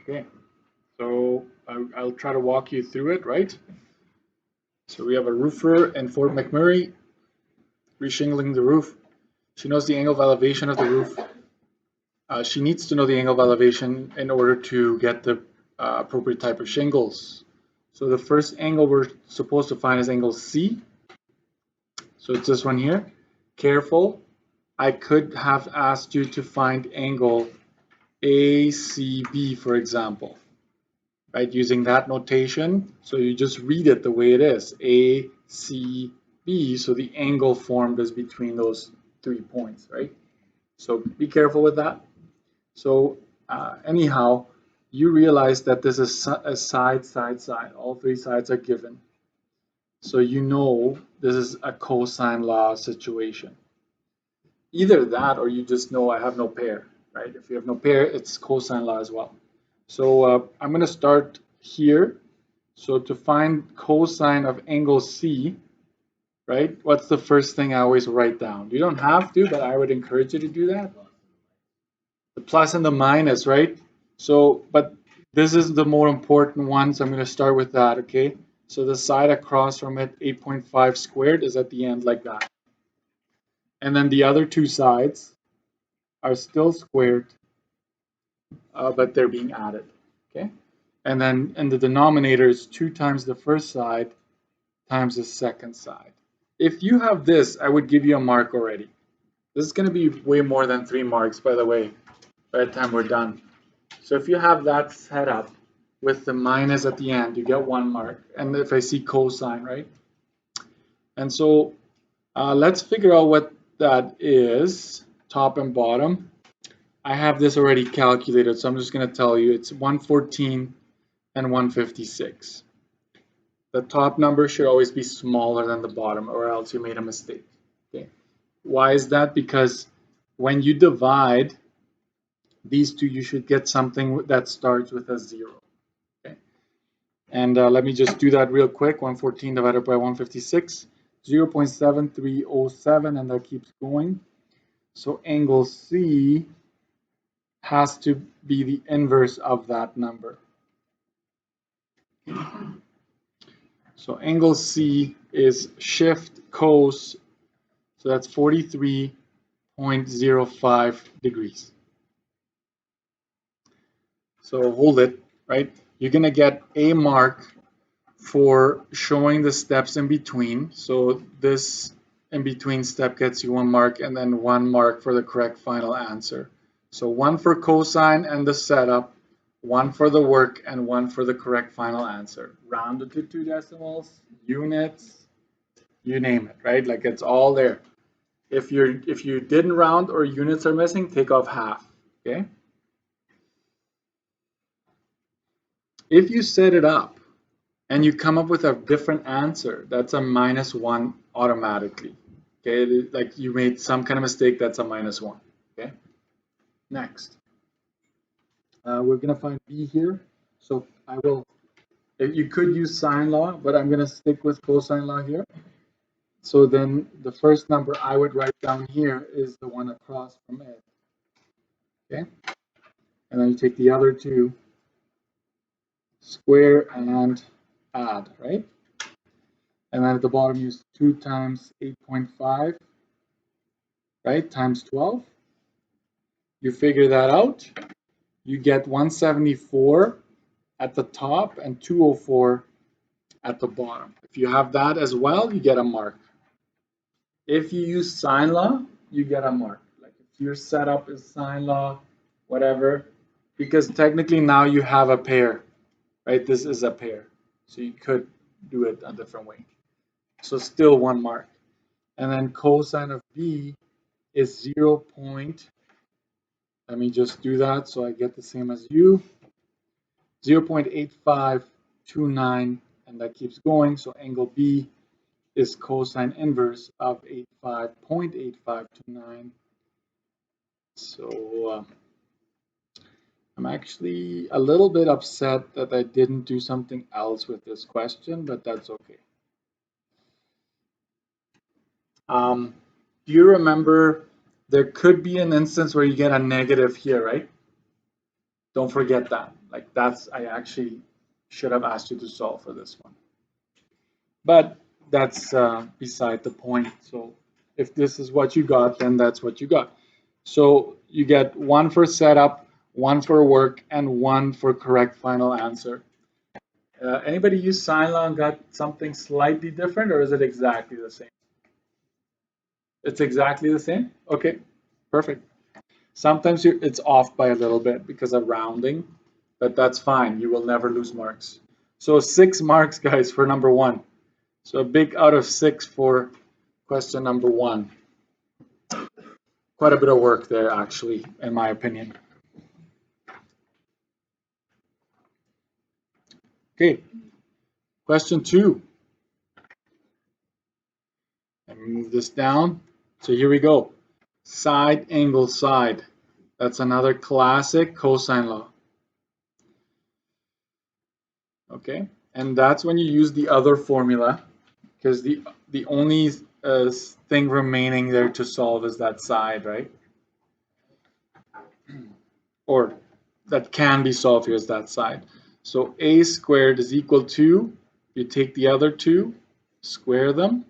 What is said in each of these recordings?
Okay, so I'll try to walk you through it, right? So we have a roofer in Fort McMurray reshingling the roof. She knows the angle of elevation of the roof. She needs to know the angle of elevation in order to get the appropriate type of shingles. So the first angle we're supposed to find is angle C. So it's this one here. Careful, I could have asked you to find angle ACB, for example, right? Using that notation. So you just read it the way it is, ACB. So the angle formed is between those 3 points, right? So be careful with that. So anyhow, you realize that this is a side, side, side. All 3 sides are given. So you know this is a cosine law situation. Either that or you just know I have no pair, right? If you have no pair, it's cosine law as well. So I'm going to start here. So to find cosine of angle C, right, what's the first thing I always write down? You don't have to, but I would encourage you to do that. The plus and the minus, right? So, but this is the more important one, so I'm going to start with that, okay? So the side across from it, 8.5 squared, is at the end like that. And then the other 2 sides are still squared, but they're being added, okay? And then in the denominator is 2 times the first side times the second side. If you have this, I would give you a mark already. This is going to be way more than 3 marks, by the way, by the time we're done. So if you have that set up with the minus at the end, you get 1 mark. And if I see cosine, right? And so let's figure out what that is, top and bottom. I have this already calculated, so I'm just going to tell you it's 114 and 156. The top number should always be smaller than the bottom, or else you made a mistake. Okay. Why is that? Because when you divide these two, you should get something that starts with a 0. Okay. And let me just do that real quick. 114 divided by 156, 0.7307, and that keeps going. So angle C has to be the inverse of that number. So angle C is shift cos, so that's 43.05 degrees. So hold it, right? You're going to get a mark for showing the steps in between. So this in between step gets you 1 mark, and then 1 mark for the correct final answer. So 1 for cosine and the setup, 1 for the work, and 1 for the correct final answer. Rounded to 2 decimals, units, you name it, right? Like it's all there. If you didn't round or units are missing, take off half, okay? If you set it up and you come up with a different answer, that's a -1 automatically, okay? Like you made some kind of mistake, that's a -1, okay? Next. We're going to find B here. So you could use sine law, but I'm going to stick with cosine law here. So then the first number I would write down here is the one across from it. Okay? And then you take the other 2, square and add, right? And then at the bottom use 2 times 8.5, right, times 12. You figure that out. You get 174 at the top and 204 at the bottom. If you have that as well, you get a mark. If you use sine law, you get a mark. Like if your setup is sine law, whatever, because technically now you have a pair, right? This is a pair. So you could do it a different way. So still 1 mark. And then cosine of B is 0. Let me just do that so I get the same as you. 0.8529, and that keeps going. So angle B is cosine inverse of 0.8529. So I'm actually a little bit upset that I didn't do something else with this question, but that's okay. Do you remember there could be an instance where you get a negative here, right? Don't forget that. Like I actually should have asked you to solve for this one. But that's beside the point. So if this is what you got, then that's what you got. So you get 1 for setup, 1 for work, and 1 for correct final answer. Anybody use sine law and got something slightly different, or is it exactly the same? It's exactly the same? Okay, perfect. Sometimes it's off by a little bit because of rounding, but that's fine. You will never lose marks. So 6 marks, guys, for number 1. So a big out of 6 for question number 1. Quite a bit of work there, actually, in my opinion. Okay, question 2. Let me move this down. So here we go. Side angle side. That's another classic cosine law. Okay, and that's when you use the other formula, because the only thing remaining there to solve is that side, right? Or that can be solved here is that side. So a squared is equal to, you take the other two, square them,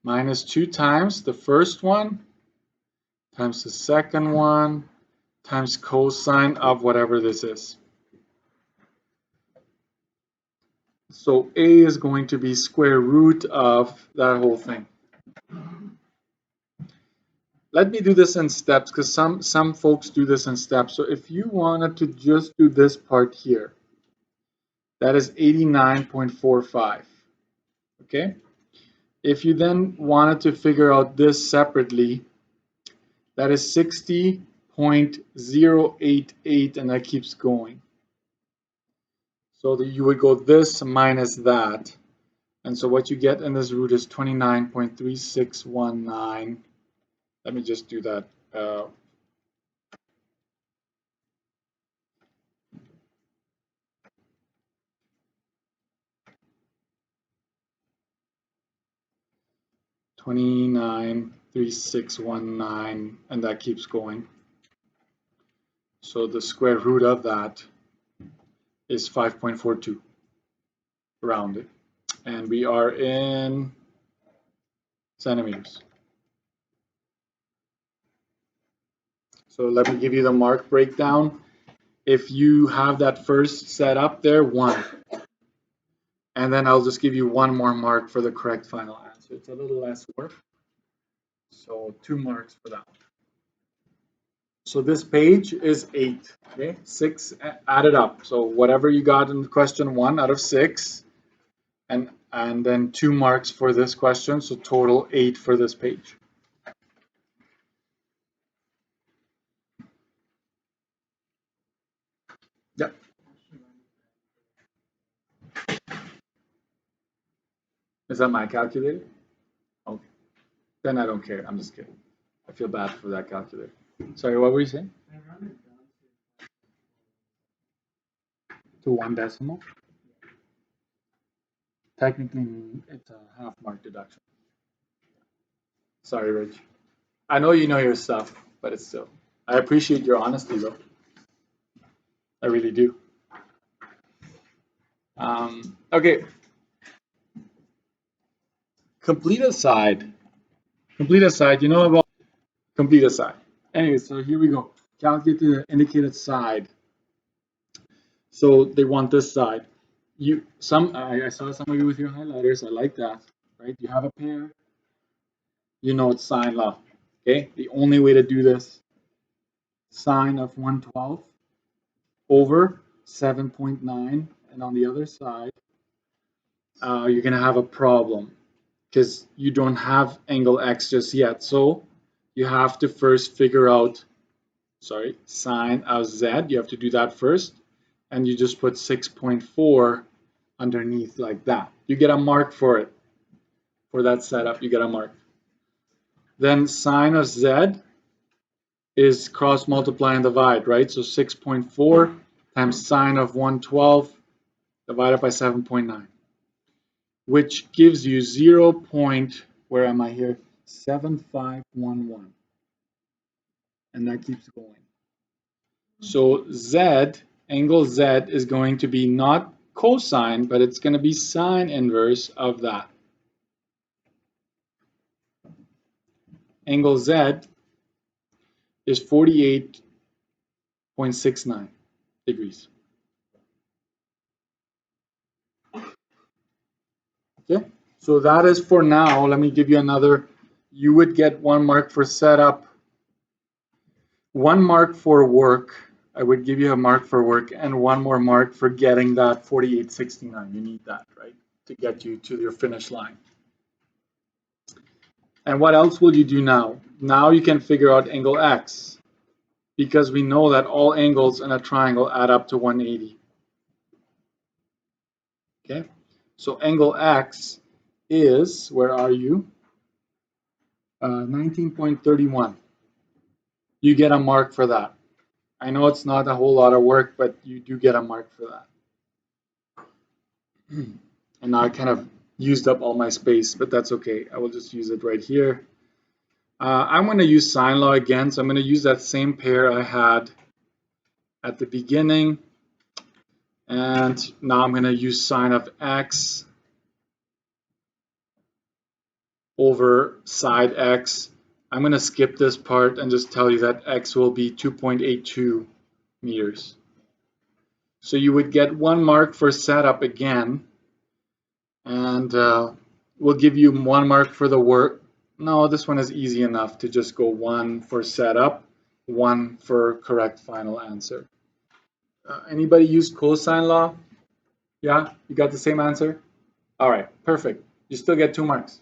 minus 2 times the first one, times the second one, times cosine of whatever this is. So a is going to be square root of that whole thing. Let me do this in steps, because some folks do this in steps. So if you wanted to just do this part here, that is 89.45. Okay? If you then wanted to figure out this separately, that is 60.088, and that keeps going. So that you would go this minus that. And so what you get in this root is 29.3619. Let me just do that. 29.3619, and that keeps going. So the square root of that is 5.42, rounded. And we are in centimeters. So let me give you the mark breakdown. If you have that first set up there, 1. And then I'll just give you 1 more mark for the correct final answer. It's a little less work. So 2 marks for that one. So this page is 8, okay? 6 added up. So whatever you got in question 1 out of 6, and then 2 marks for this question, so total 8 for this page. Yeah. Is that my calculator? Okay. Then I don't care. I'm just kidding. I feel bad for that calculator. Sorry, what were you saying? To 1 decimal? Technically, it's a half mark deduction. Sorry, Rich. I know you know your stuff, but it's still. I appreciate your honesty, though. I really do. Okay. Complete aside. Complete aside. You know about complete aside. Anyway, so here we go. Calculate the indicated side. So they want this side. I saw some of you with your highlighters. I like that. Right? You have a pair. You know it's sine law. Okay. The only way to do this, sine of 112 over 7.9, and on the other side, you're gonna have a problem because you don't have angle x just yet. So you have to first figure out, sine of z. You have to do that first, and you just put 6.4 underneath like that. You get a mark for it. For that setup, you get a mark. Then sine of z is cross multiply and divide, right? So 6.4 times sine of 112 divided by 7.9, which gives you 0. Where am I here? 7511. And that keeps going. So Z, angle Z is going to be not cosine, but it's going to be sine inverse of that. Angle Z is 48.69 degrees. Okay, so that is for now. Let me give you another. You would get 1 mark for setup, 1 mark for work. I would give you a mark for work and 1 more mark for getting that 48.69. You need that, right, to get you to your finish line. And what else will you do now? Now you can figure out angle X, because we know that all angles in a triangle add up to 180. Okay, so angle X is, where are you? 19.31. You get a mark for that. I know it's not a whole lot of work, but you do get a mark for that. And now I kind of used up all my space, but that's okay. I will just use it right here. I'm going to use sine law again, so I'm going to use that same pair I had at the beginning. And now I'm going to use sine of x over side x. I'm going to skip this part and just tell you that x will be 2.82 meters. So you would get 1 mark for setup again, and we'll give you 1 mark for the work. No, this one is easy enough to just go 1 for setup, 1 for correct final answer. Anybody use cosine law? Yeah, you got the same answer? All right, perfect. You still get 2 marks.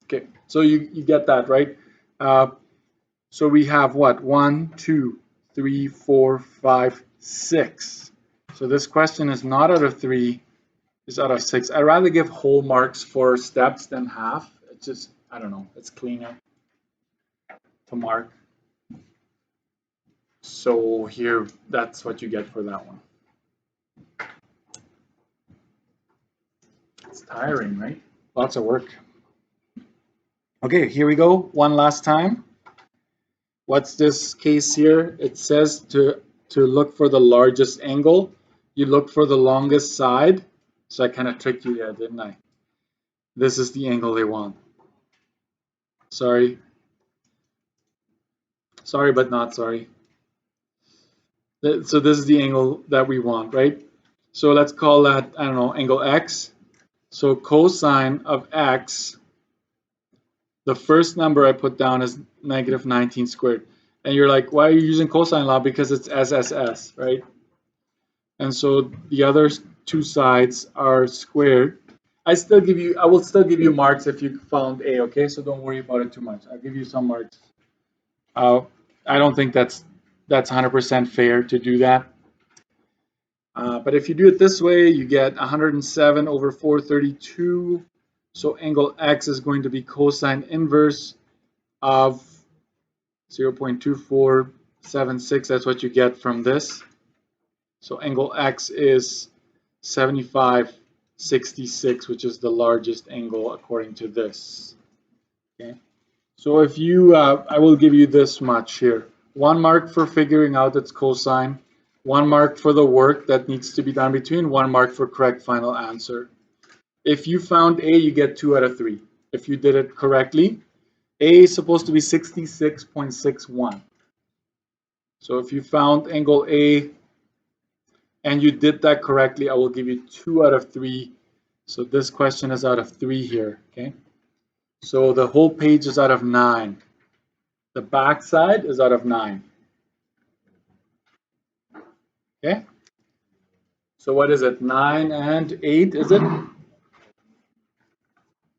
Okay, so you get that, right? So we have what? 1, 2, 3, 4, 5, 6. So this question is not out of 3, it's out of 6. I'd rather give whole marks for steps than half. It's just, I don't know, it's cleaner to mark. So here, that's what you get for that one. It's tiring, right? Lots of work. Okay, here we go. One last time. What's this case here? It says to look for the largest angle. You look for the longest side. So I kind of tricked you there, didn't I? This is the angle they want. Sorry. Sorry, but not sorry. So this is the angle that we want, right? So let's call that, I don't know, angle X. So cosine of X, the first number I put down is negative 19 squared. And you're like, why are you using cosine law? Because it's SSS, right? And so the other 2 sides are squared. I will still give you marks if you found A, okay? So don't worry about it too much. I'll give you some marks. I don't think that's 100% fair to do that. But if you do it this way, you get 107 over 432. So angle X is going to be cosine inverse of 0.2476. That's what you get from this. So angle X is 75.66, which is the largest angle according to this. Okay. So if you, I will give you this much here. 1 mark for figuring out its cosine, 1 mark for the work that needs to be done between, 1 mark for correct final answer. If you found A, you get 2 out of 3. If you did it correctly, A is supposed to be 66.61. So if you found angle A and you did that correctly, I will give you 2 out of 3. So this question is out of 3 here, okay? So the whole page is out of 9. The back side is out of 9. Okay? So what is it? 9 and 8, is it?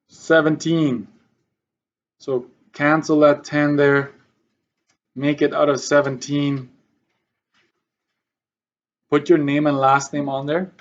17. So cancel that 10 there. Make it out of 17. Put your name and last name on there.